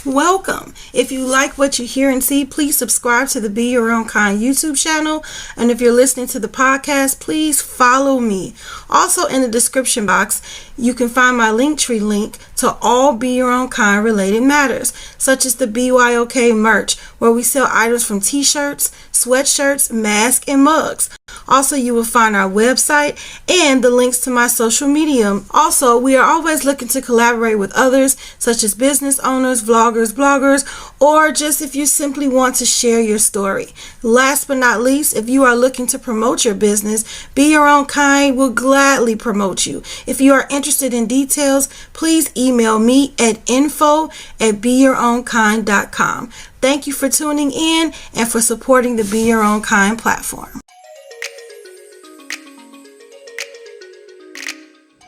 welcome. If you like what you hear and see, please subscribe to the Be Your Own Kind YouTube channel. And if you're listening to the podcast, please follow me. Also in the description box, you can find my Linktree link to all Be Your Own Kind related matters, such as the BYOK merch, where we sell items from t-shirts, sweatshirts, masks, and mugs. Also, you will find our website and the links to my social media. Also, we are always looking to collaborate with others, such as business owners, vloggers, bloggers, or just if you simply want to share your story. Last but not least, if you are looking to promote your business, Be Your Own Kind will gladly promote you. If you are interested in details, please email me at info@beyourownkind.com. Thank you for tuning in and for supporting the Be Your Own Kind platform.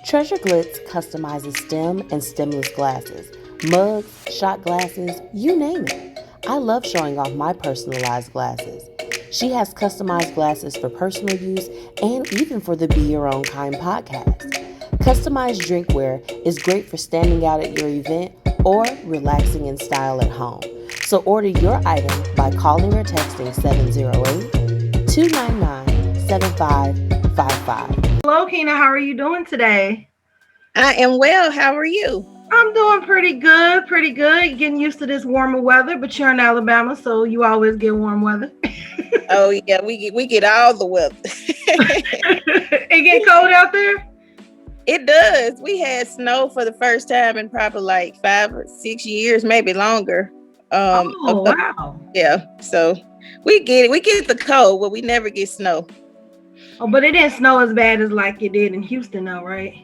Treasure Glitz customizes stem and stemless glasses, mugs, shot glasses, you name it. I love showing off my personalized glasses. She has customized glasses for personal use and even for the Be Your Own Kind podcast. Customized drinkware is great for standing out at your event or relaxing in style at home. So order your item by calling or texting 708-299-7555. Hello, Kina. How are you doing today? I am well. How are you? I'm doing pretty good. Getting used to this warmer weather, but you're in Alabama, so you always get warm weather. Oh yeah, we get all the weather. It get cold out there? It does. We had snow for the first time in probably like 5 or 6 years, maybe longer. Wow. Yeah. So we get it. We get the cold, but we never get snow. Oh, but it didn't snow as bad as like it did in Houston, though, right?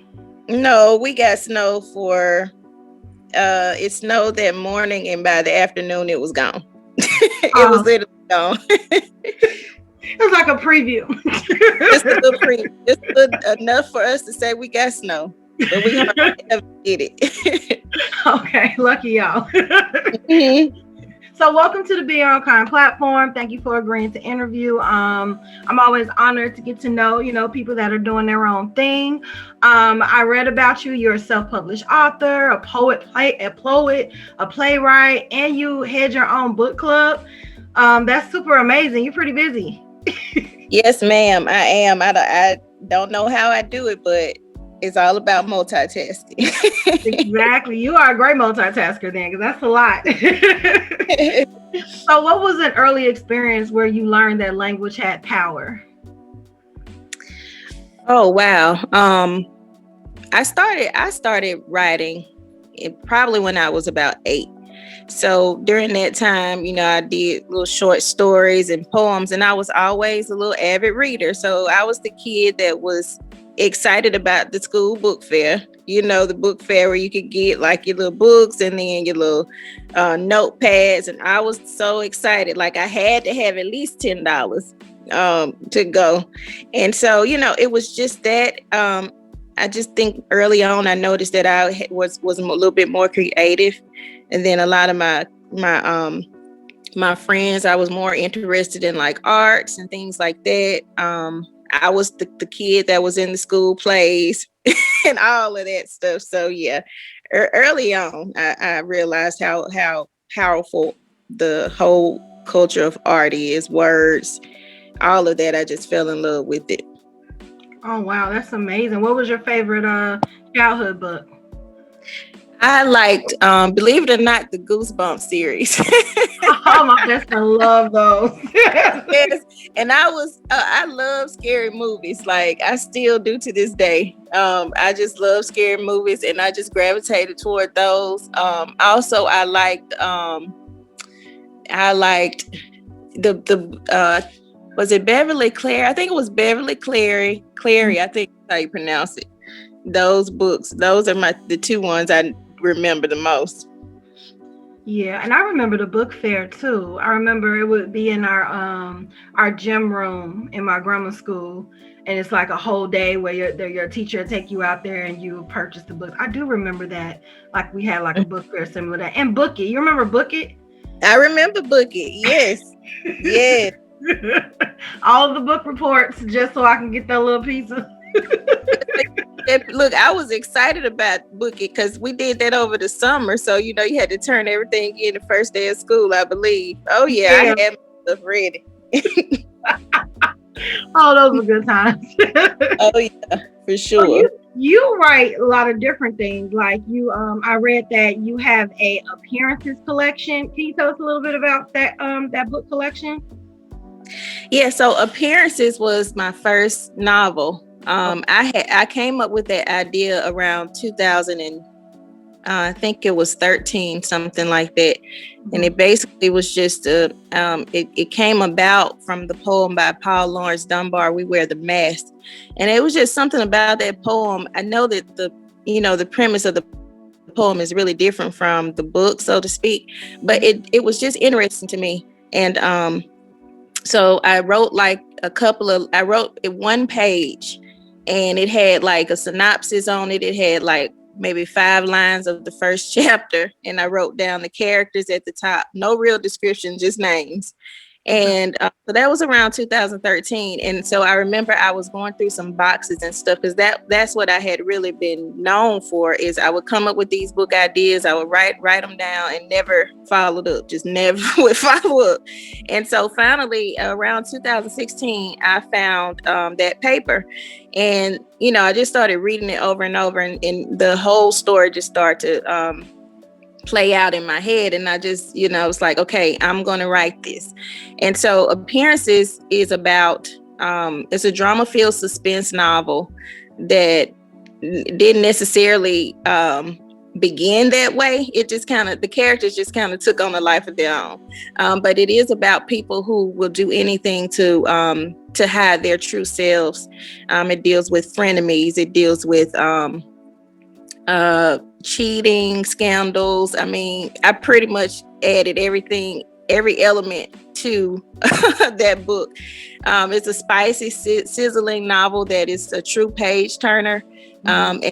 No, we got snow for. It snowed that morning, and by the afternoon, it was gone. It was literally gone. It was like a preview. Just a little preview. Just enough for us to say we got snow, but we hardly ever get it. Okay, lucky y'all. Mm-hmm. So welcome to the Be Your Own Kind platform. Thank you for agreeing to interview. I'm always honored to get to know, people that are doing their own thing. I read about you. You're a self-published author, a poet, a playwright, and you head your own book club. That's super amazing. You're pretty busy. Yes, ma'am. I am. I don't know how I do it, but it's all about multitasking. Exactly. You are a great multitasker then, because that's a lot. So what was an early experience where you learned that language had power? Oh, wow. I started writing probably when I was about 8. So during that time, I did little short stories and poems, and I was always a little avid reader. So I was the kid that was excited about the school book fair, the book fair where you could get like your little books and then your little notepads. And I was so excited. Like I had to have at least $10 to go. And so, it was just that. I just think early on, I noticed that I was a little bit more creative. And then a lot of my friends, I was more interested in like arts and things like that. I was the kid that was in the school plays and all of that stuff. So yeah, early on, I realized how powerful the whole culture of art is, words, all of that. I just fell in love with it. Oh, wow. That's amazing. What was your favorite childhood book? I liked, believe it or not, the Goosebumps series. Oh, my best friend love those. Yes, and I love scary movies. Like I still do to this day. I just love scary movies, and I just gravitated toward those. Also, I liked the was it Beverly Clary? I think it was Beverly Clary. I think that's how you pronounce it. Those books. Those are the 2 ones I remember the most. Yeah, and I remember the book fair too. I remember it would be in our gym room in my grammar school, and it's like a whole day where your teacher would take you out there and you purchase the books. I do remember that. Like we had like a book fair similar to that. And Book It. You remember Book It? I remember Book It. Yes. Yes. All of the book reports just so I can get that little piece of Look, I was excited about booking because we did that over the summer. So, you had to turn everything in the first day of school, I believe. Oh, yeah. I had my stuff ready. Oh, those were good times. Oh, yeah, for sure. So you write a lot of different things. Like I read that you have a appearances collection. Can you tell us a little bit about that book collection? Yeah, so Appearances was my first novel. I came up with that idea around 2000 and I think it was 13, something like that. Mm-hmm. And it basically was just it came about from the poem by Paul Laurence Dunbar, We Wear the Mask. And it was just something about that poem. I know that the premise of the poem is really different from the book, so to speak, but it was just interesting to me. And so I wrote I wrote it one page, and it had like a synopsis on it. It had like maybe 5 lines of the first chapter, and I wrote down the characters at the top. No real description, just names. And so that was around 2013. And so I remember I was going through some boxes and stuff, because that's what I had really been known for, is I would come up with these book ideas. I would write them down and never followed up, just never would follow up. And so finally around 2016, I found that paper, and, I just started reading it over and over, and the whole story just started to play out in my head. And I just, was like, okay, I'm going to write this. And so Appearances is about, it's a drama-filled suspense novel that didn't necessarily begin that way. It just the characters just kind of took on a life of their own. But it is about people who will do anything to hide their true selves. It deals with frenemies. It deals with cheating, scandals. I mean, I pretty much added every element to that book. It's a spicy, sizzling novel that is a true page turner. And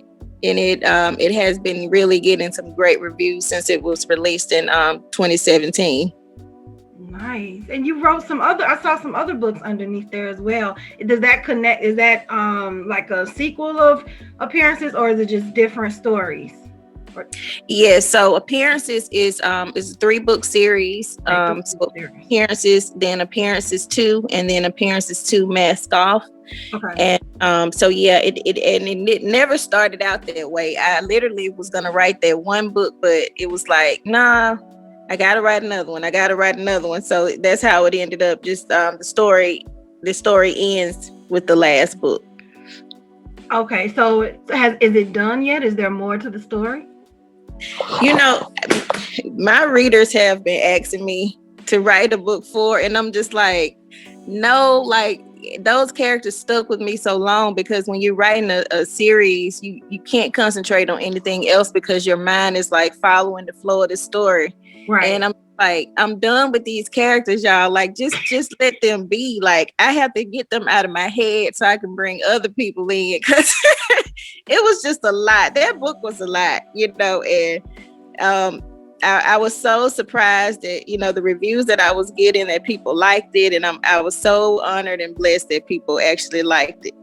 it has been really getting some great reviews since it was released in 2017. Nice. And you wrote I saw some other books underneath there as well. Does that connect? Is that like a sequel of Appearances, or is it just different stories? Yeah, so Appearances is a 3-book series. So Appearances, then Appearances 2, and then Appearances 2 Mask Off. Okay. And so yeah, it never started out that way. I literally was gonna write that one book, but it was like, nah, I gotta write another one. So that's how it ended up. Just the story ends with the last book. Okay, so is it done yet? Is there more to the story? My readers have been asking me to write a book 4, and I'm just like, no, like those characters stuck with me so long, because when you're writing a series, you can't concentrate on anything else because your mind is like following the flow of the story. Right. And I'm like, I'm done with these characters, y'all. Like, just let them be. Like, I have to get them out of my head so I can bring other people in, because it was just a lot. That book was a lot, and I was so surprised that, the reviews that I was getting, that people liked it. And I was so honored and blessed that people actually liked it.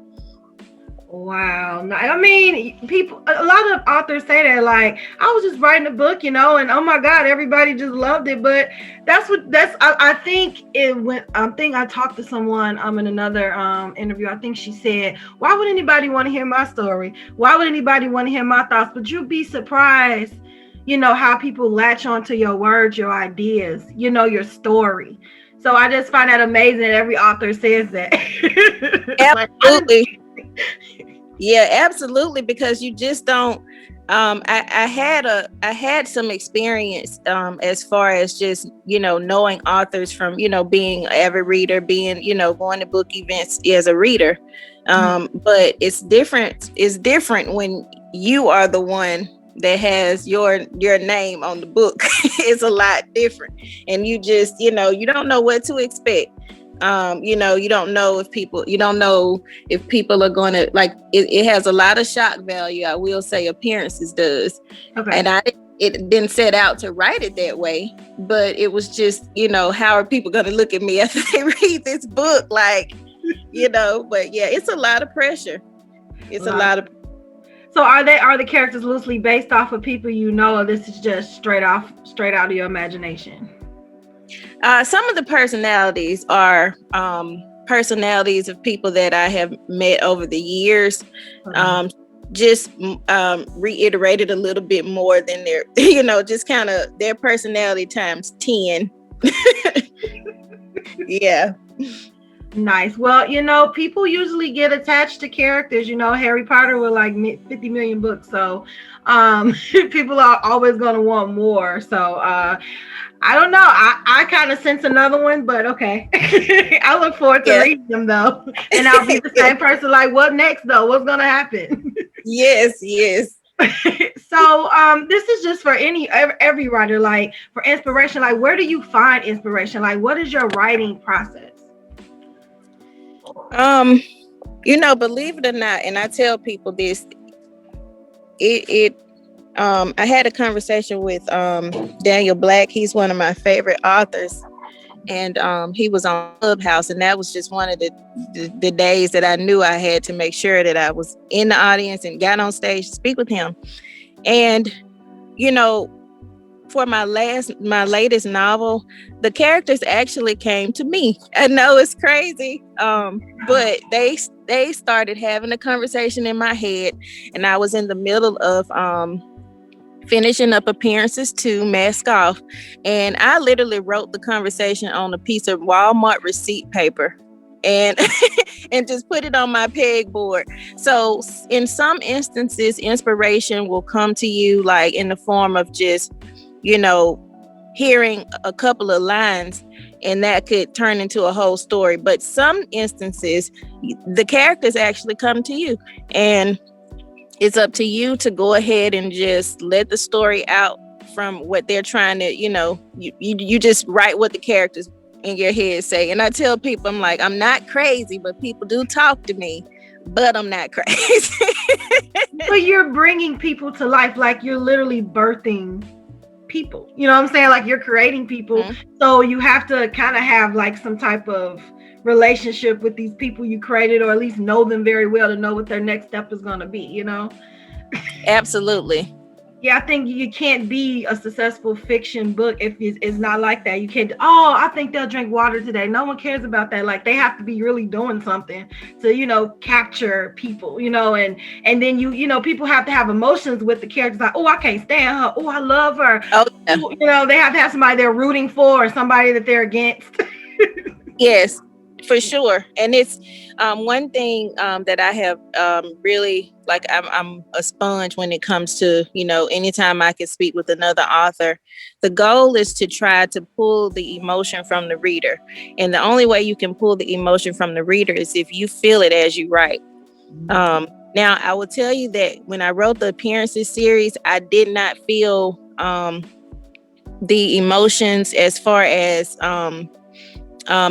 Wow. I mean, a lot of authors say that, like, I was just writing a book, and oh my God, everybody just loved it. But I think I talked to someone in another interview. I think she said, why would anybody want to hear my story? Why would anybody want to hear my thoughts? But you'd be surprised, how people latch onto your words, your ideas, your story. So I just find that amazing that every author says that. Absolutely. Yeah, absolutely. Because you just don't. I had some experience as far as just knowing authors from being an avid reader, being going to book events as a reader. But it's different. It's different when you are the one that has your name on the book. It's a lot different, and you just you don't know what to expect. You don't know if people are going to like it. It has a lot of shock value, I will say. Appearances does. Okay. And it didn't set out to write it that way, but it was just, how are people going to look at me after they read this book? Like, but yeah, it's a lot of pressure. It's a lot of. So are the characters loosely based off of people you know, or this is just straight out of your imagination? Some of the personalities are personalities of people that I have met over the years. Just reiterated a little bit more than their, just kind of their personality times 10. Yeah. Nice. Well, people usually get attached to characters. Harry Potter with like 50 million books, so people are always going to want more. So I don't know. I kind of sense another one, but okay. I look forward to reading them though, and I'll be the same person. Like, what next though? What's going to happen? Yes. So this is just for every writer, like for inspiration. Like, where do you find inspiration? Like, what is your writing process? Believe it or not, and I tell people this, I had a conversation with Daniel Black. He's one of my favorite authors, and he was on Clubhouse, and that was just one of the days that I knew I had to make sure that I was in the audience and got on stage to speak with him. And for my latest novel, the characters actually came to me. I know it's crazy, but they started having a conversation in my head, and I was in the middle of finishing up appearances to Mask Off, and I literally wrote the conversation on a piece of Walmart receipt paper and and just put it on my pegboard. So in some instances, inspiration will come to you like in the form of just hearing a couple of lines, and that could turn into a whole story. But some instances, the characters actually come to you, and it's up to you to go ahead and just let the story out from what they're trying to, you just write what the characters in your head say. And I tell people, I'm like, I'm not crazy, but people do talk to me, but I'm not crazy. But you're bringing people to life, like you're literally birthing people. You know what I'm saying? Like you're creating people. Mm-hmm. So you have to kind of have like some type of relationship with these people you created, or at least know them very well to know what their next step is going to be, Absolutely. Yeah, I think you can't be a successful fiction book if it's not like that. You can't, I think they'll drink water today. No one cares about that. Like they have to be really doing something to, capture people, and then people have to have emotions with the characters. Like, I can't stand her. I love her. Oh, yeah. They have to have somebody they're rooting for or somebody that they're against. Yes, for sure. And it's one thing that I have really, like, I'm a sponge when it comes to, anytime I can speak with another author, the goal is to try to pull the emotion from the reader. And the only way you can pull the emotion from the reader is if you feel it as you write. Now, I will tell you that when I wrote the appearances series, I did not feel the emotions as far as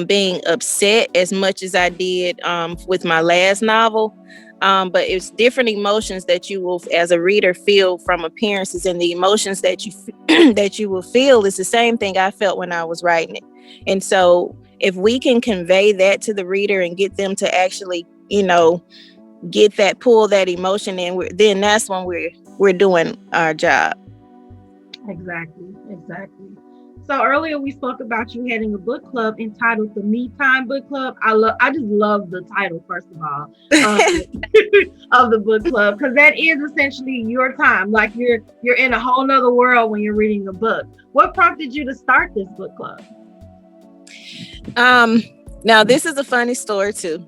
being upset as much as I did with my last novel. But it's different emotions that you will, as a reader, feel from appearances, and the emotions that you that you will feel is the same thing I felt when I was writing it. And so if we can convey that to the reader and get them to actually, get that, pull that emotion in, then that's when we're doing our job. Exactly. So earlier we spoke about you having a book club entitled the Me Time Book Club. I just love the title, first of all, of the book club, because that is essentially your time. Like you're in a whole nother world when you're reading a book. What prompted you to start this book club? Now this is a funny story too.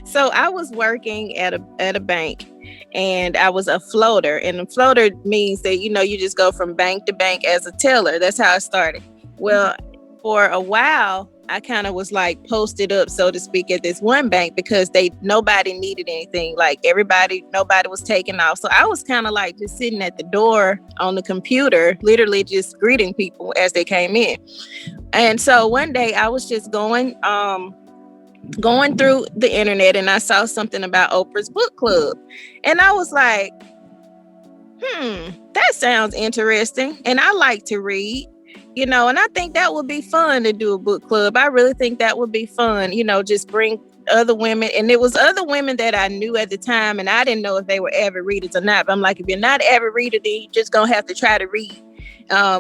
So I was working at a bank, and I was a floater, and a floater means that, you just go from bank to bank as a teller. That's how I started. Well, for a while, I kind of was like posted up, so to speak, at this one bank because nobody needed anything. Like nobody was taking off. So I was kind of like just sitting at the door on the computer, literally just greeting people as they came in. And so one day I was just going through the internet, and I saw something about Oprah's book club, and I was like, that sounds interesting, and I like to read, and I think that would be fun to do a book club. I really think that would be fun, just bring other women, and it was other women that I knew at the time, and I didn't know if they were avid readers or not. But I'm like, if you're not an avid reader, then you just gonna have to try to read.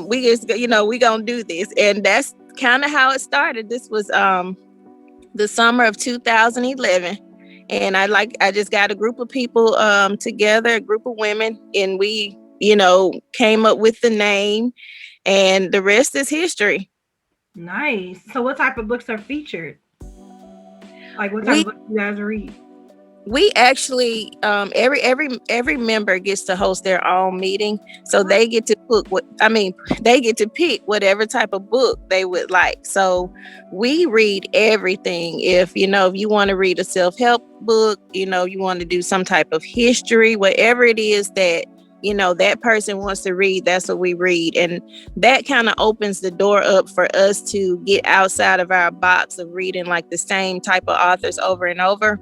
We just, we gonna do this, and that's kind of how it started. This was the summer of 2011, and I just got a group of people together, a group of women, and we came up with the name, and the rest is history. Nice. So what type of books are featured? Like what type We of books you guys read? we actually every member gets to host their own meeting, so they get to they get to pick whatever type of book they would like. So we read everything. If you want to read a self-help book, you want to do some type of history, whatever it is that that person wants to read, that's what we read. And that kind of opens the door up for us to get outside of our box of reading like the same type of authors over and over.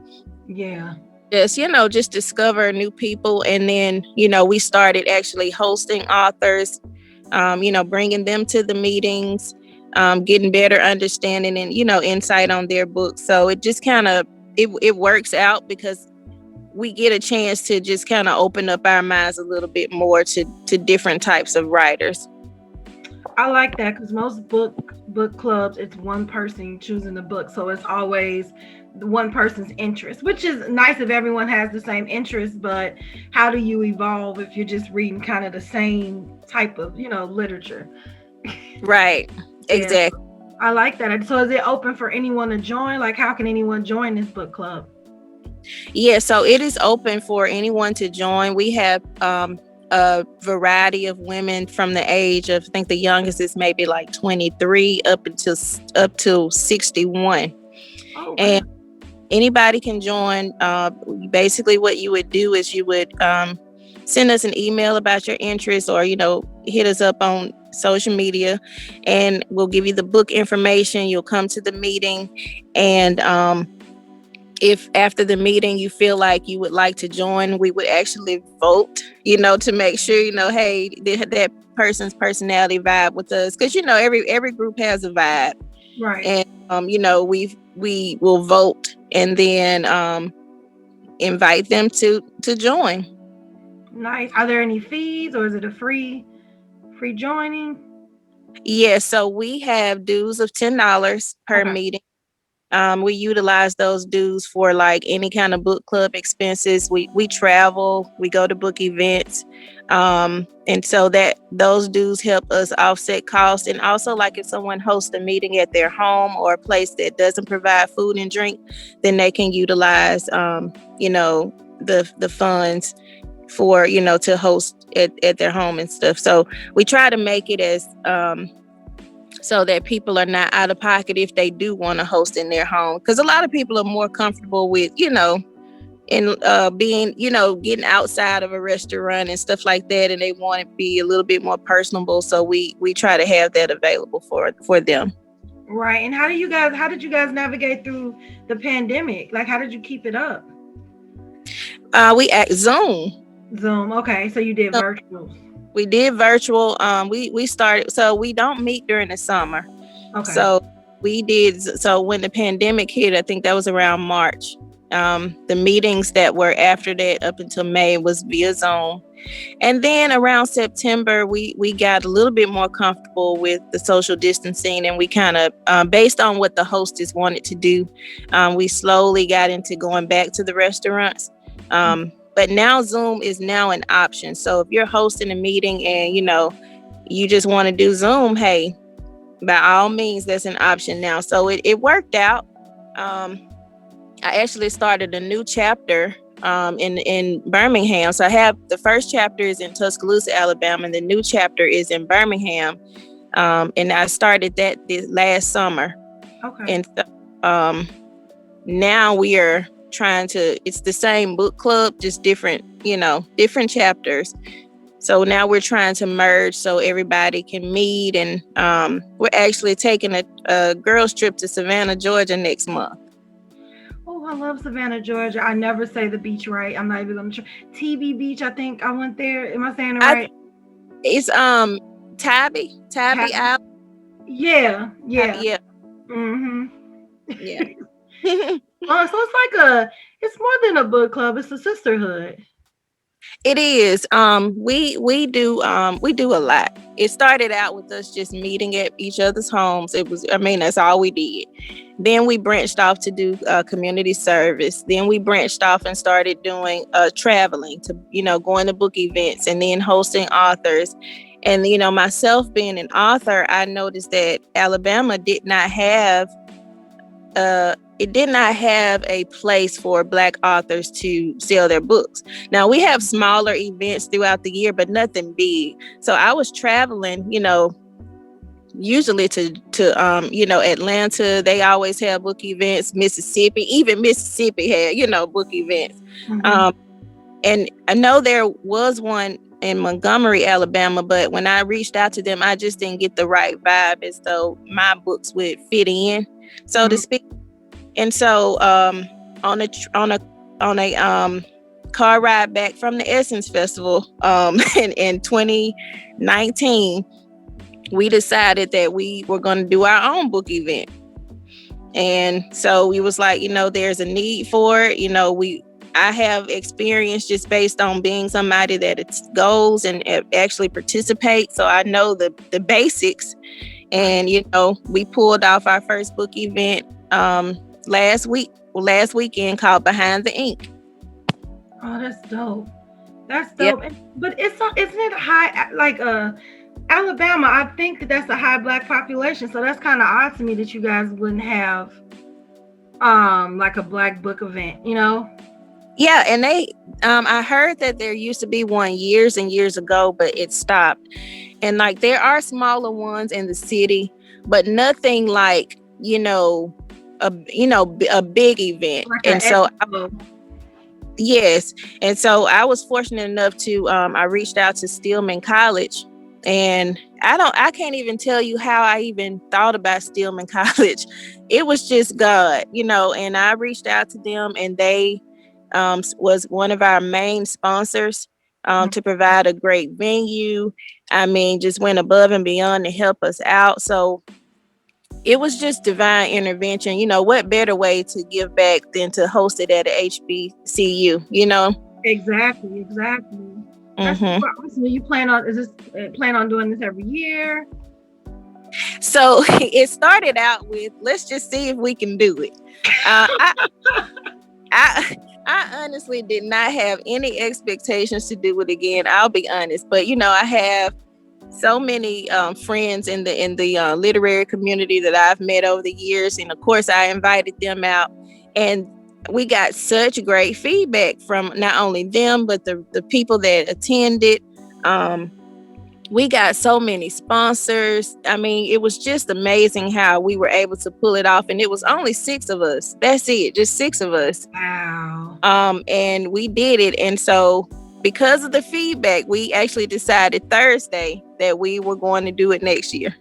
Yeah. Just discover new people. And then, we started actually hosting authors, bringing them to the meetings, getting better understanding and, insight on their books. So it just kind of, it works out because we get a chance to just kind of open up our minds a little bit more to different types of writers. I like that because most book clubs, it's one person choosing the book, so it's always one person's interest, which is nice if everyone has the same interest. But how do you evolve if you're just reading kind of the same type of literature? Right. Exactly. Yeah. I like that. So is it open for anyone to join? Like, how can anyone join this book club? Yeah, so it is open for anyone to join. We have a variety of women from the age of, I think the youngest is maybe like 23 up to 61. Oh, wow. And anybody can join. Basically what you would do is you would send us an email about your interest, or hit us up on social media, and we'll give you the book information. You'll come to the meeting, and if after the meeting you feel like you would like to join, we would actually vote, to make sure, hey, that person's personality vibe with us. Because, every group has a vibe. Right. And, we will vote and then invite them to join. Nice. Are there any fees, or is it a free joining? Yeah, so we have dues of $10 per meeting. We utilize those dues for like any kind of book club expenses. We travel, we go to book events. And so that those dues help us offset costs. And also, like, if someone hosts a meeting at their home or a place that doesn't provide food and drink, then they can utilize, the funds for, to host at their home and stuff. So we try to make it as, so that people are not out of pocket if they do want to host in their home. Because a lot of people are more comfortable with, being, getting outside of a restaurant and stuff like that. And they want to be a little bit more personable. So we try to have that available for them. Right. And how did you guys navigate through the pandemic? Like, how did you keep it up? We at Zoom. Okay. So you did virtual. We did virtual. We started, so we don't meet during the summer. Okay. So we did. So when the pandemic hit, I think that was around March. The meetings that were after that up until May was via Zoom. And then around September, we got a little bit more comfortable with the social distancing, and we kind of, based on what the hostess wanted to do, we slowly got into going back to the restaurants. But now Zoom is now an option. So if you're hosting a meeting and, you just want to do Zoom, hey, by all means, that's an option now. So it worked out. I actually started a new chapter in Birmingham. So I have the first chapter is in Tuscaloosa, Alabama, and the new chapter is in Birmingham. And I started that this last summer. Okay. And now we are trying to, it's the same book club, just different chapters. So now we're trying to merge so everybody can meet. And we're actually taking a girls trip to Savannah, Georgia next month. Oh, I love Savannah, Georgia. I never say the beach right. I'm not even going to try. TB Beach, I think I went there. Am I saying it right? It's Tabby Island. Yeah. Yeah. Mm-hmm. Yeah. So it's more than a book club. It's a sisterhood. It is. We do a lot. It started out with us just meeting at each other's homes. That's all we did. Then we branched off to do community service. Then we branched off and started doing traveling to, going to book events and then hosting authors. And, myself being an author, I noticed that Alabama did not have a place for Black authors to sell their books. Now we have smaller events throughout the year, but nothing big. So I was traveling, usually to Atlanta. They always have book events. Mississippi, even Mississippi had, book events. Mm-hmm. And I know there was one in Montgomery, Alabama, but when I reached out to them, I just didn't get the right vibe as though my books would fit in, so to speak. And so on a car ride back from the Essence Festival in 2019, we decided that we were going to do our own book event. And so we was like, there's a need for it. I have experience just based on being somebody that goes and actually participates. So I know the basics. And, we pulled off our first book event last weekend called Behind the Ink. Oh, that's dope. That's dope. Yep. But isn't it high, like Alabama? I think that's a high Black population, so that's kind of odd to me that you guys wouldn't have like a Black book event, Yeah, and I heard that there used to be one years and years ago, but it stopped. And like there are smaller ones in the city, but nothing like a big event. Like and so yes, and so I was fortunate enough to I reached out to Stillman College, and I can't even tell you how I even thought about Stillman College. It was just God, and I reached out to them, and they was one of our main sponsors to provide a great venue. I mean, just went above and beyond to help us out. So it was just divine intervention. What better way to give back than to host it at a HBCU, Exactly. That's super awesome. You plan on doing this every year? So it started out with, let's just see if we can do it. I honestly did not have any expectations to do it again. I'll be honest, but I have so many friends in the literary community that I've met over the years, and of course I invited them out, and we got such great feedback from not only them but the people that attended. We got so many sponsors. I mean, it was just amazing how we were able to pull it off. And it was only 6 of us. That's it. Just 6 of us. Wow. And we did it. And so because of the feedback, we actually decided Thursday that we were going to do it next year.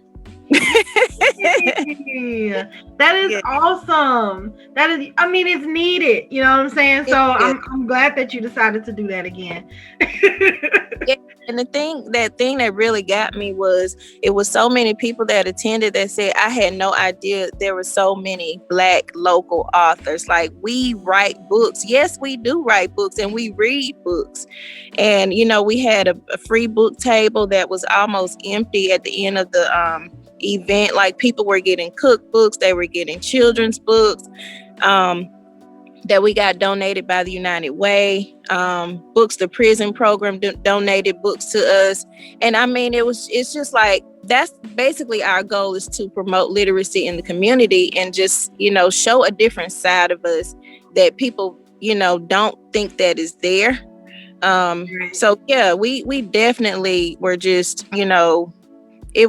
That is awesome. It's needed. You know what I'm saying? So I'm glad that you decided to do that again. And the thing that really got me was it was so many people that attended that said, I had no idea there were so many Black local authors. Like, we write books. Yes, we do write books and we read books. And, we had a free book table that was almost empty at the end of the event. Like, people were getting cookbooks, they were getting children's books that we got donated by the United Way. Books to Prison program donated books to us. And I mean, it's just like, that's basically our goal, is to promote literacy in the community and just, show a different side of us that people, don't think that is there. So yeah, we definitely were just, it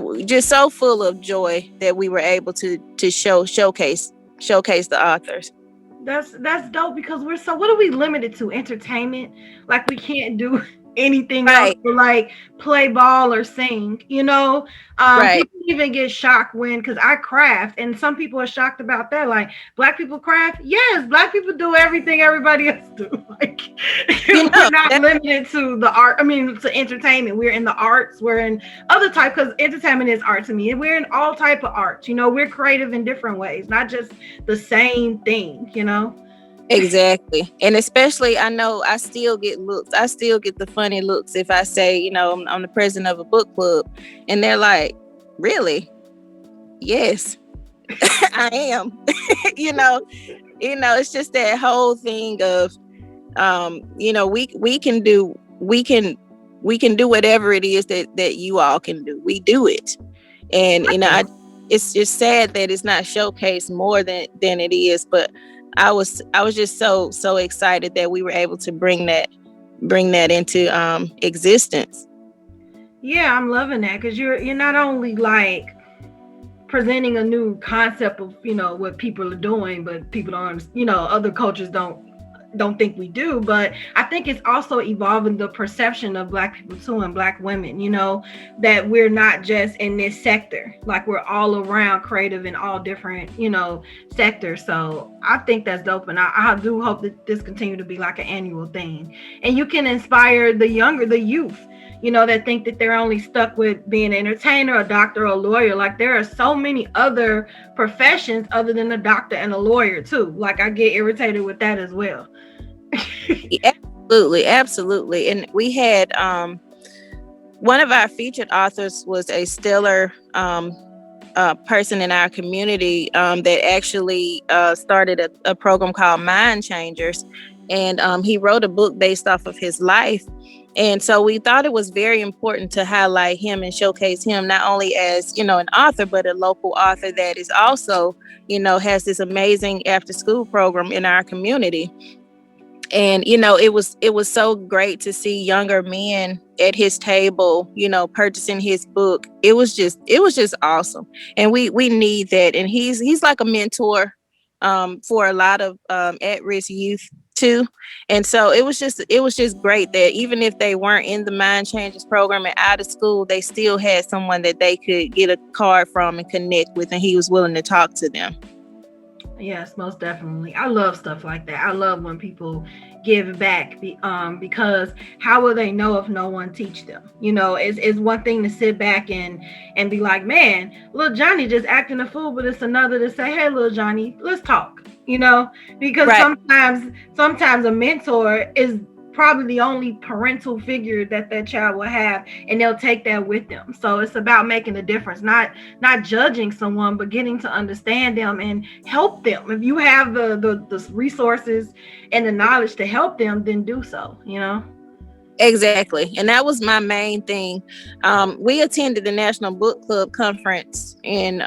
was just so full of joy that we were able to showcase the authors. That's dope, because what are we limited to? Entertainment? Like, we can't do anything else to like play ball or sing, People even get shocked because I craft, and some people are shocked about that. Like, Black people craft? Yes, Black people do everything everybody else do. Like, we're not limited to the art. To entertainment. We're in the arts. We're in other type, because entertainment is art to me. And we're in all type of arts. We're creative in different ways, not just the same thing. Exactly. And especially, I know I still get looks. I still get the funny looks if I say, I'm the president of a book club. And they're like, really? Yes, I am. you know, it's just that whole thing of, we can do whatever it is that you all can do. We do it. And, it's just sad that it's not showcased more than it is. But I was just so excited that we were able to bring that into existence. Yeah, I'm loving that because you're not only like presenting a new concept of what people are doing, but people don't other cultures don't think we do, but I think it's also evolving the perception of Black people too, and Black women, that we're not just in this sector, like we're all around creative in all different sectors. So I think that's dope, and I do hope that this continue to be like an annual thing, and you can inspire the youth that think that they're only stuck with being an entertainer, a doctor, or a lawyer. Like there are so many other professions other than a doctor and a lawyer too. Like I get irritated with that as well. Absolutely. And we had one of our featured authors was a stellar person in our community that actually started a program called Mind Changers. And he wrote a book based off of his life. And so we thought it was very important to highlight him and showcase him not only as, an author, but a local author that is also, has this amazing after school program in our community. And, it was so great to see younger men at his table, purchasing his book. It was just awesome. And we need that. And he's like a mentor for a lot of at-risk youth too. And so it was just great that even if they weren't in the Mind Changers program and out of school, they still had someone that they could get a card from and connect with, and he was willing to talk to them. Yes, most definitely. I love stuff like that. I love when people give back because how will they know if no one teach them? It's one thing to sit back and be like, man, little Johnny just acting a fool, but it's another to say, hey, little Johnny, let's talk. Because right. sometimes a mentor is probably the only parental figure that child will have, and they'll take that with them. So it's about making a difference, not judging someone, but getting to understand them and help them. If you have the resources and the knowledge to help them, then do so. Exactly. And that was my main thing. We attended the National Book Club Conference in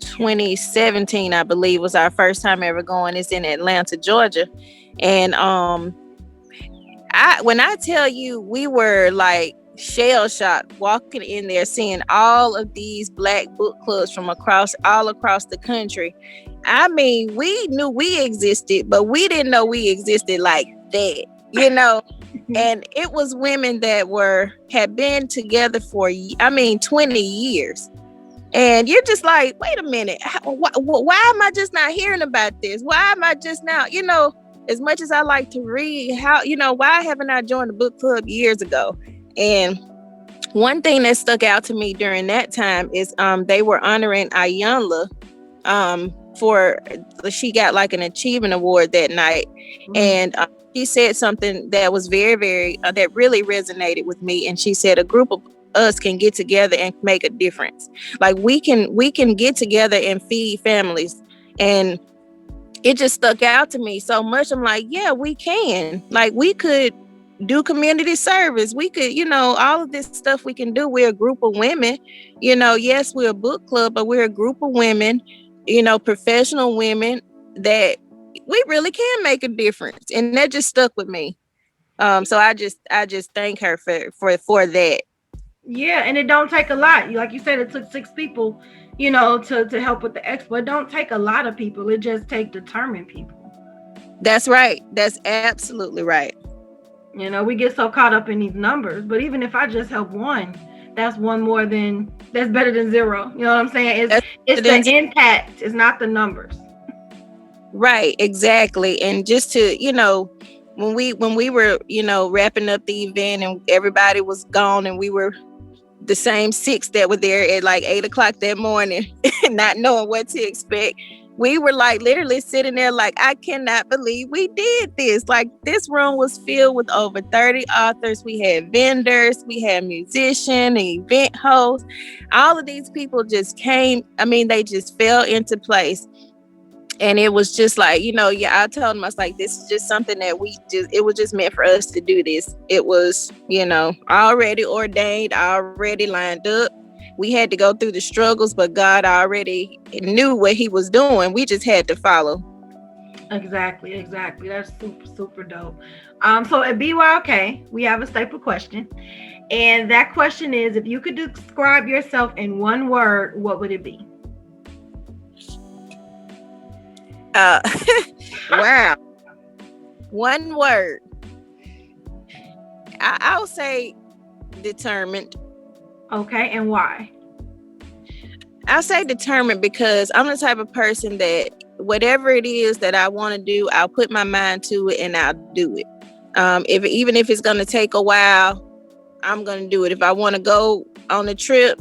2017, I believe, was our first time ever going. It's in Atlanta, Georgia. And when I tell you, we were like shell shocked walking in there, seeing all of these Black book clubs from all across the country. I mean, we knew we existed, but we didn't know we existed like that, And it was women that had been together for 20 years. And you're just like, wait a minute, why am I just not hearing about this? Why am I just now, as much as I like to read, why haven't I joined the book club years ago? And one thing that stuck out to me during that time is they were honoring Ayanla she got like an achievement award that night. Mm-hmm. And she said something that was very, very, that really resonated with me. And she said, a group of us can get together and make a difference. Like we can get together and feed families. And it just stuck out to me so much. I'm like, yeah, we can. Like we could do community service. We could, all of this stuff we can do. We're a group of women, yes, we're a book club, but we're a group of women, professional women that we really can make a difference. And that just stuck with me. So I just thank her for that. Yeah, and it don't take a lot. Like you said, it took 6 people, to help with the expo. It don't take a lot of people. It just take determined people. That's right. That's absolutely right. We get so caught up in these numbers, but even if I just help one, that's better than 0. You know what I'm saying? It's the impact. It's not the numbers. Right. Exactly. And just to, when we were, wrapping up the event and everybody was gone and we were the same 6 that were there at like 8 o'clock that morning, not knowing what to expect. we were like literally sitting there like, I cannot believe we did this. Like, this room was filled with over 30 authors. We had vendors, we had musicians, event hosts. All of these people just came. I mean, they just fell into place. And it was just like, I told him, I was like, this is just something that it was just meant for us to do this. It was, already ordained, already lined up. We had to go through the struggles, but God already knew what he was doing. We just had to follow. Exactly. That's super, super dope. So at BYOK, we have a staple question. And that question is, if you could describe yourself in one word, what would it be? Wow. One word. I'll say determined. Okay, and why? I'll say determined because I'm the type of person that whatever it is that I want to do, I'll put my mind to it and I'll do it. Even if it's going to take a while, I'm going to do it. If I want to go on a trip,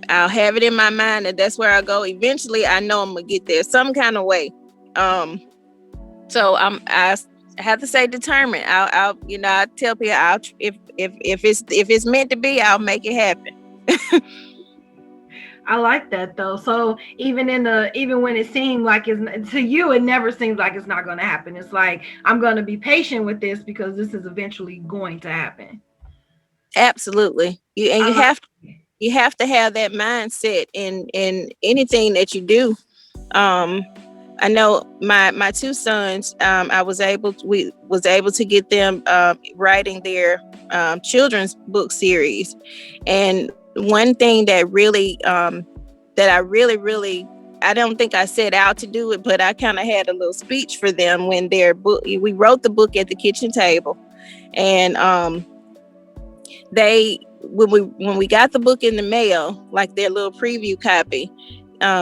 I'll have it in my mind that that's where I go. Eventually, I know I'm going to get there some kind of way. So I have to say determined. I tell people, if it's meant to be, I'll make it happen. I like that though. So even when it seemed like it's to you, it never seems like it's not going to happen. It's like, I'm going to be patient with this because this is eventually going to happen. Absolutely. You have to have that mindset in anything that you do. I know my two sons, I was able to get them writing their children's book series. And one thing that really that I really, I don't think I set out to do it, but I kind of had a little speech for them when their book, we wrote the book at the kitchen table. And when we got the book in the mail, like their little preview copy,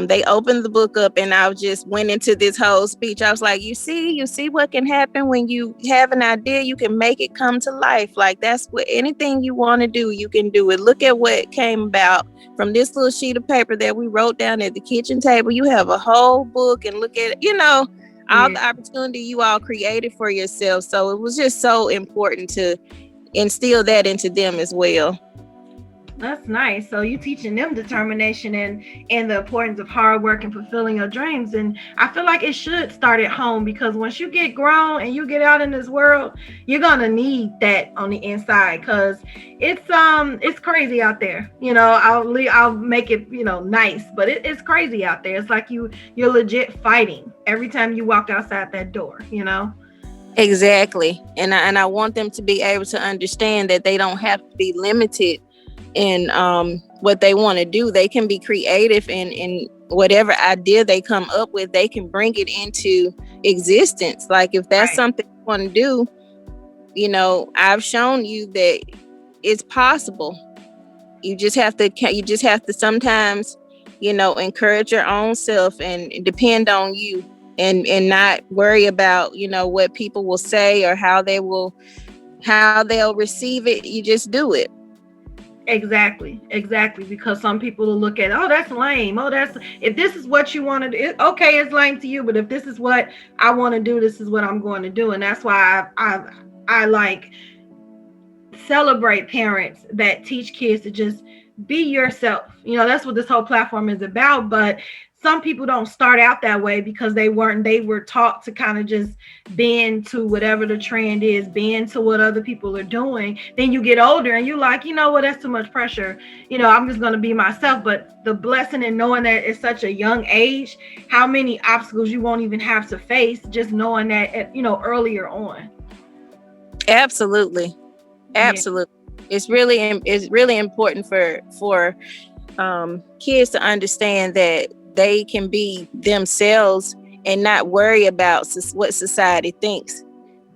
they opened the book up and I just went into this whole speech. I was like, you see what can happen when you have an idea, you can make it come to life. Like, that's what, anything you want to do, you can do it. Look at what came about from this little sheet of paper that we wrote down at the kitchen table. You have a whole book, and look at, all the opportunity you all created for yourself. So it was just so important to instill that into them as well. That's nice. So you teaching them determination and the importance of hard work and fulfilling your dreams. And I feel like it should start at home, because once you get grown and you get out in this world, you're gonna need that on the inside, because it's crazy out there. I'll make it nice, but it's crazy out there. It's like you're legit fighting every time you walk outside that door. Exactly. And I want them to be able to understand that they don't have to be limited in what they want to do. They can be creative in whatever idea they come up with. They can bring it into existence. Like, if that's something you want to do, I've shown you that it's possible. You just have to sometimes, encourage your own self and depend on you, and not worry about, what people will say or how they'll receive it. You just do it. Exactly. Because some people will look at, oh, that's lame. Oh, if this is what you want to do, okay, it's lame to you. But if this is what I want to do, this is what I'm going to do. And that's why I like celebrate parents that teach kids to just be yourself. That's what this whole platform is about. But some people don't start out that way because they were taught to kind of just bend to whatever the trend is, bend to what other people are doing. Then you get older and you're like, that's too much pressure. I'm just going to be myself. But the blessing in knowing that at such a young age, how many obstacles you won't even have to face, just knowing that, earlier on. Absolutely. It's really important for kids to understand that they can be themselves and not worry about what society thinks.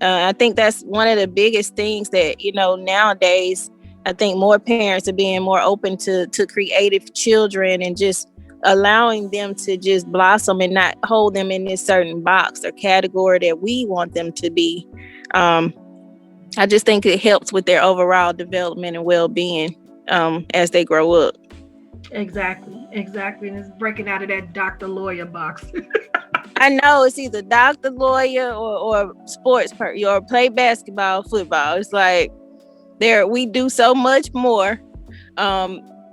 I think that's one of the biggest things that, nowadays, I think more parents are being more open to creative children and just allowing them to just blossom and not hold them in this certain box or category that we want them to be. I just think it helps with their overall development and well-being as they grow up. Exactly. And it's breaking out of that doctor lawyer box. I know it's either doctor, lawyer, or sports person, or play basketball, football. It's like we do so much more.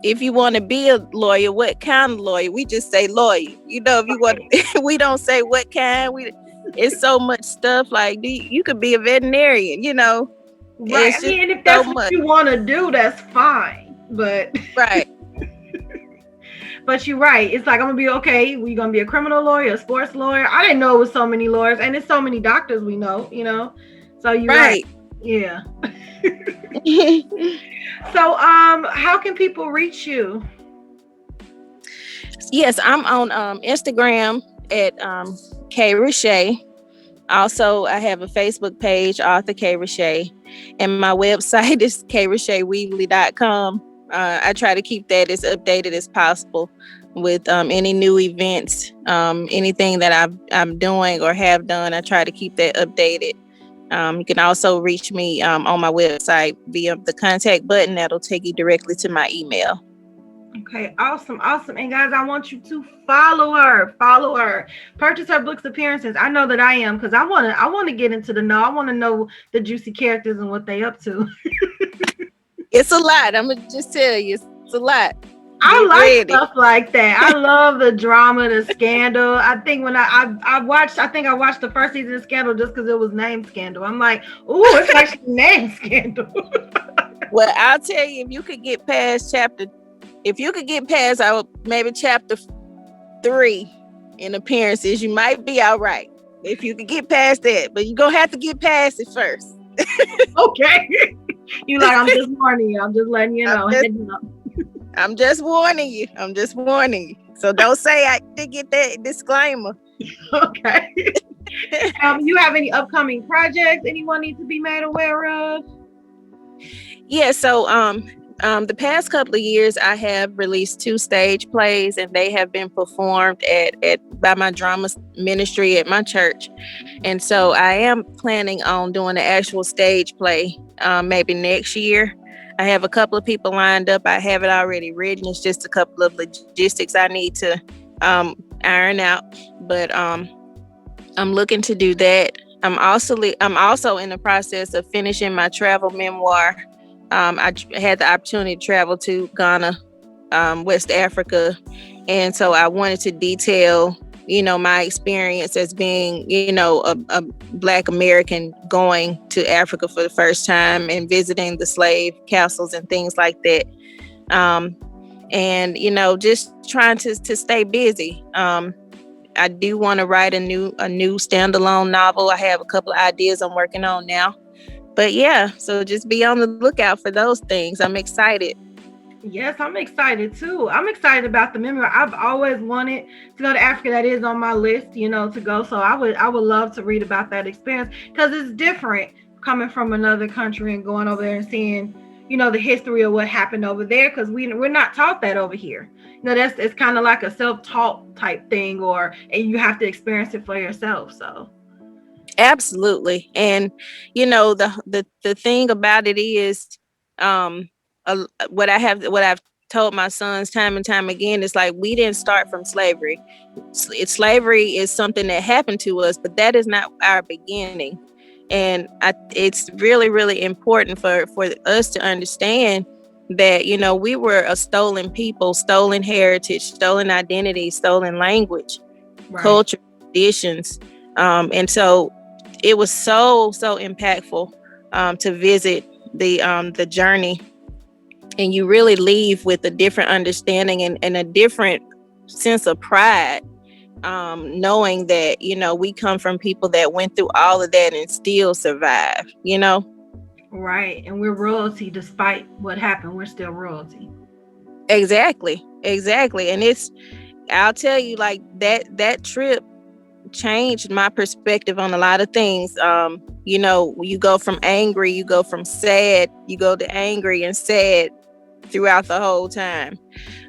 If you want to be a lawyer, what kind of lawyer? We just say lawyer. If you want, we don't say what kind. It's so much stuff. Like you could be a veterinarian. Right. It's I mean, just if that's so what much. you want to do, that's fine. But Right. But you're right. It's like, I'm gonna be okay. We gonna be a criminal lawyer, a sports lawyer. I didn't know it was so many lawyers, and it's so many doctors we know. So you're right. Yeah. So, how can people reach you? Yes, I'm on Instagram at K.Reshay. Also, I have a Facebook page, author K.Reshay, and my website is KReshayWeebly.com. I try to keep that as updated as possible with any new events, anything that I'm doing or have done. I try to keep that updated. You can also reach me on my website via the contact button that'll take you directly to my email. Okay, awesome. And guys, I want you to follow her, purchase her books appearances. I know that I am, because I want to get into the know. I want to know the juicy characters and what they up to. It's a lot. I'm gonna just tell you, it's a lot. I like stuff like that. I love the drama, the scandal. I think when I watched the first season of Scandal just because it was named Scandal. I'm like, ooh, it's actually named Scandal. Well, I'll tell you, if you could get past maybe chapter 3 in appearances, you might be all right. If you could get past that, but you're gonna have to get past it first. Okay. You like, I'm just warning you. I'm just letting you know. I'm just warning you. So don't say I did get that disclaimer. Okay. You have any upcoming projects anyone needs to be made aware of? Yeah, so the past couple of years I have released 2 stage plays, and they have been performed by my drama ministry at my church. And so I am planning on doing an actual stage play maybe next year. I have a couple of people lined up. I have it already written. It's just a couple of logistics I need to iron out. But I'm looking to do that. I'm also in the process of finishing my travel memoir. I had the opportunity to travel to Ghana, West Africa, and so I wanted to detail, my experience as being, a Black American going to Africa for the first time and visiting the slave castles and things like that. And just trying to stay busy. I do want to write a new standalone novel. I have a couple of ideas I'm working on now. But yeah, so just be on the lookout for those things. I'm excited. Yes, I'm excited too. I'm excited about the memoir. I've always wanted to go to Africa. That is on my list, to go. So I would love to read about that experience, because it's different coming from another country and going over there and seeing, the history of what happened over there, because we're not taught that over here. It's kind of like a self-taught type thing, and you have to experience it for yourself. So absolutely. And the thing about it is, what I've told my sons time and time again is like, we didn't start from slavery. Slavery is something that happened to us, but that is not our beginning. And it's really, really important for us to understand that, we were a stolen people, stolen heritage, stolen identity, stolen language, right, culture, traditions. And so it was so impactful to visit the journey, and you really leave with a different understanding and a different sense of pride, knowing that we come from people that went through all of that and still survived. Right, and we're royalty. Despite what happened, we're still royalty. Exactly. And I'll tell you, like, that trip changed my perspective on a lot of things. You go from angry, you go from sad, you go to angry and sad throughout the whole time.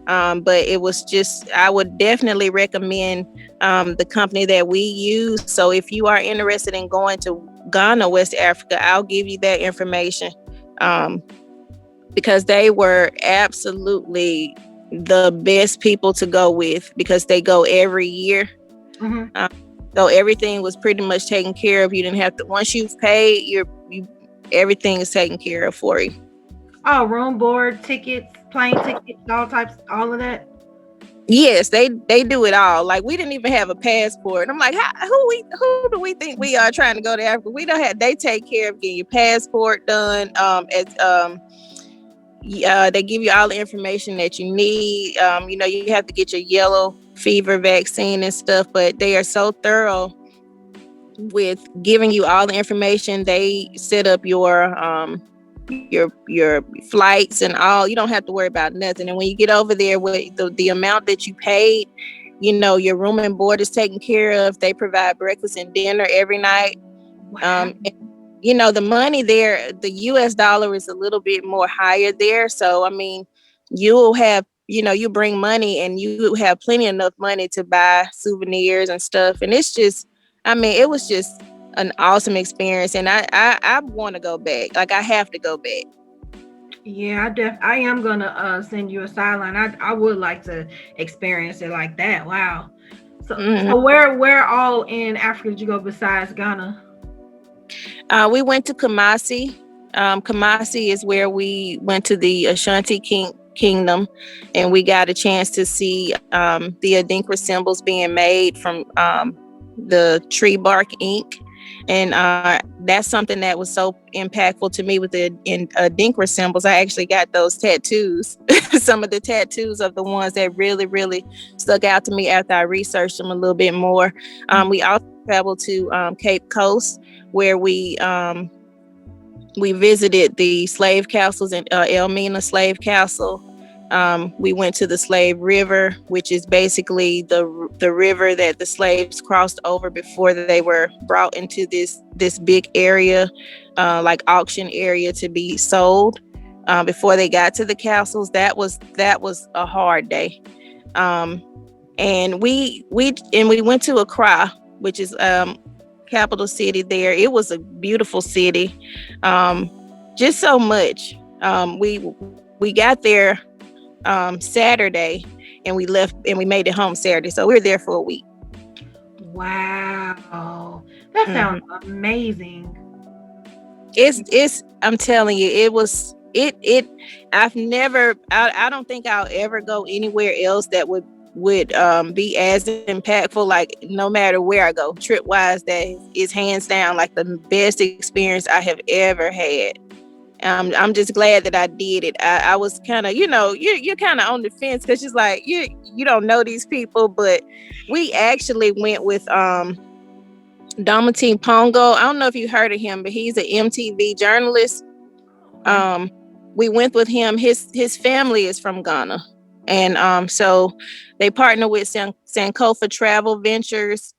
But it was just, I would definitely recommend the company that we use. So if you are interested in going to Ghana, West Africa, I'll give you that information, because they were absolutely the best people to go with, because they go every year. Mm-hmm. So everything was pretty much taken care of. You didn't have to, once you've paid, everything is taken care of for you. Oh, room, board, tickets, plane tickets, all types, all of that. Yes, they do it all. Like, we didn't even have a passport. And I'm like, who do we think we are trying to go to Africa? We don't have. They take care of getting your passport done. They give you all the information that you need. You have to get your yellow fever vaccine and stuff, but they are so thorough with giving you all the information. They set up your flights and all. You don't have to worry about nothing. And when you get over there, with the amount that you paid, your room and board is taken care of. They provide breakfast and dinner every night. Wow. The money there, the US dollar is a little bit more higher there. So, I mean, you'll have, you bring money and you have plenty enough money to buy souvenirs and stuff. And it's just, it was just an awesome experience. And I want to go back. Like, I have to go back. Yeah, I am gonna send you a sideline. I would like to experience it like that. Wow. So where all in Africa did you go besides Ghana? We went to Kumasi. Kumasi is where we went to the Ashanti Kingdom, and we got a chance to see the Adinkra symbols being made from the tree bark ink. And that's something that was so impactful to me with the Adinkra symbols. I actually got those tattoos, some of the tattoos of the ones that really, really stuck out to me after I researched them a little bit more. We also traveled to Cape Coast, where we visited the slave castles in Elmina Slave Castle. We went to the Slave River, which is basically the river that the slaves crossed over before they were brought into this big area, like auction area, to be sold. Before they got to the castles, that was a hard day. And we went to Accra, which is capital city there. It was a beautiful city. Just so much. We got there Saturday, and we left, and we made it home Saturday. So we were there for a week. Wow, that sounds amazing. It's I'm telling you, it was I don't think I'll ever go anywhere else that would be as impactful. Like, no matter where I go, trip wise, that is hands down like the best experience I have ever had. I'm just glad that I did it. I was kind of, you're kind of on the fence, because it's like you don't know these people, but we actually went with Domitine Pongo. I don't know if you heard of him, but he's an MTV journalist. We went with him. His family is from Ghana, and so they partner with Sankofa Travel Ventures.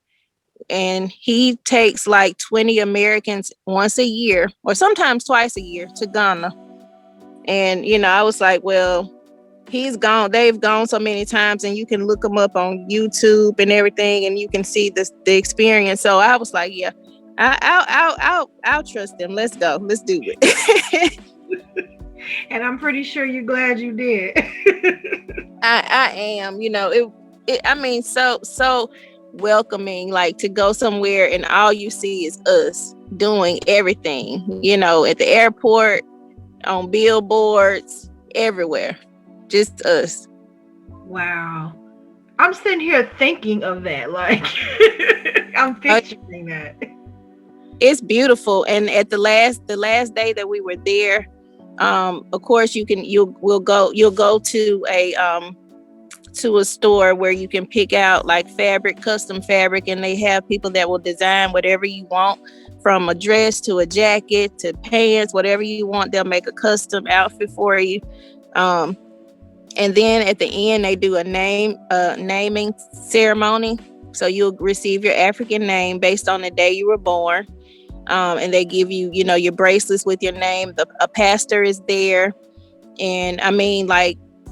And he takes like 20 Americans once a year, or sometimes twice a year, to Ghana. And, I was like, well, they've gone so many times, and you can look them up on YouTube and everything, and you can see the experience. So I was like, yeah, I'll trust them. Let's go. Let's do it. And I'm pretty sure you're glad you did. I am, so welcoming, like, to go somewhere and all you see is us doing everything, at the airport, on billboards, everywhere, just us. Wow. I'm sitting here thinking of that, like I'm picturing that. It's beautiful. And at the last day that we were there, of course you'll go to a store where you can pick out like custom fabric, and they have people that will design whatever you want, from a dress to a jacket to pants, whatever you want. They'll make a custom outfit for you. And then at the end, they do a naming ceremony. So you'll receive your African name based on the day you were born. And they give you, your bracelets with your name. A pastor is there. And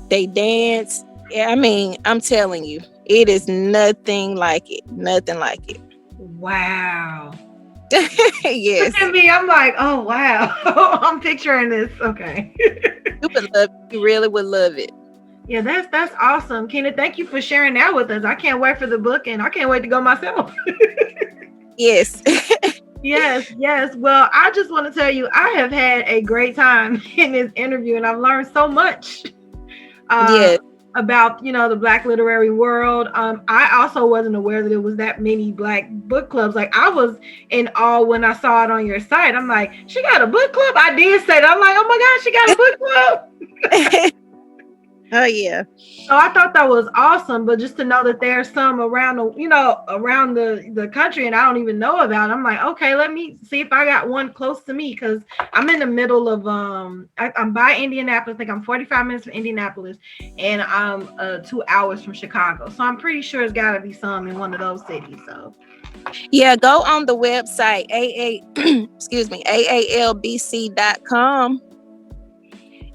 they dance. I'm telling you, it is nothing like it. Nothing like it. Wow. Yes. Look at me. I'm like, oh, wow. I'm picturing this. Okay. You really would love it. Yeah, that's awesome. Keena, thank you for sharing that with us. I can't wait for the book and I can't wait to go myself. Yes. Yes. Well, I just want to tell you, I have had a great time in this interview and I've learned so much uh, Yes. about, the Black literary world. I also wasn't aware that it was that many Black book clubs. Like, I was in awe when I saw it on your site. I'm like, she got a book club? I did say that. I'm like, oh my God, she got a book club. Oh yeah. So I thought that was awesome, but just to know that there's some around the country and I don't even know about. I'm like, okay, let me see if I got one close to me because I'm in the middle of I'm by Indianapolis. I think I'm 45 minutes from Indianapolis, and I'm 2 hours from Chicago. So I'm pretty sure it's got to be some in one of those cities. So Yeah, go on the website AALBC.com.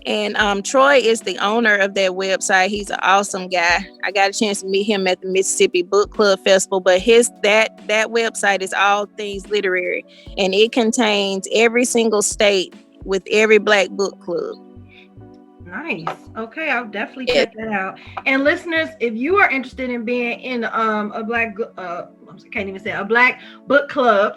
And Troy is the owner of that website. He's an awesome guy. I got a chance to meet him at the Mississippi Book Club Festival, but that website is all things literary, and it contains every single state with every Black book club. nice. Okay, I'll definitely check that out. And listeners, if you are interested in being in a Black I can't even say a Black book club,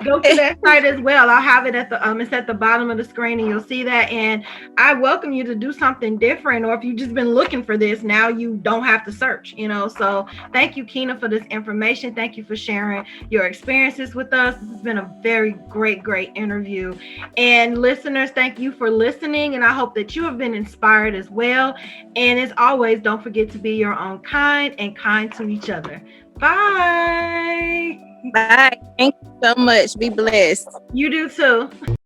go to that site as well. I'll have it at the it's at the bottom of the screen and you'll see that. And I welcome you to do something different, or if you've just been looking for this, now you don't have to search, So thank you, Keena, for this information. Thank you for sharing your experiences with us. This has been a very great interview. And listeners, thank you for listening, and I hope that you have been inspired as well. And as always, don't forget to be your own kind and kind to each other. Bye. Bye. Thank you so much. Be blessed. You do too.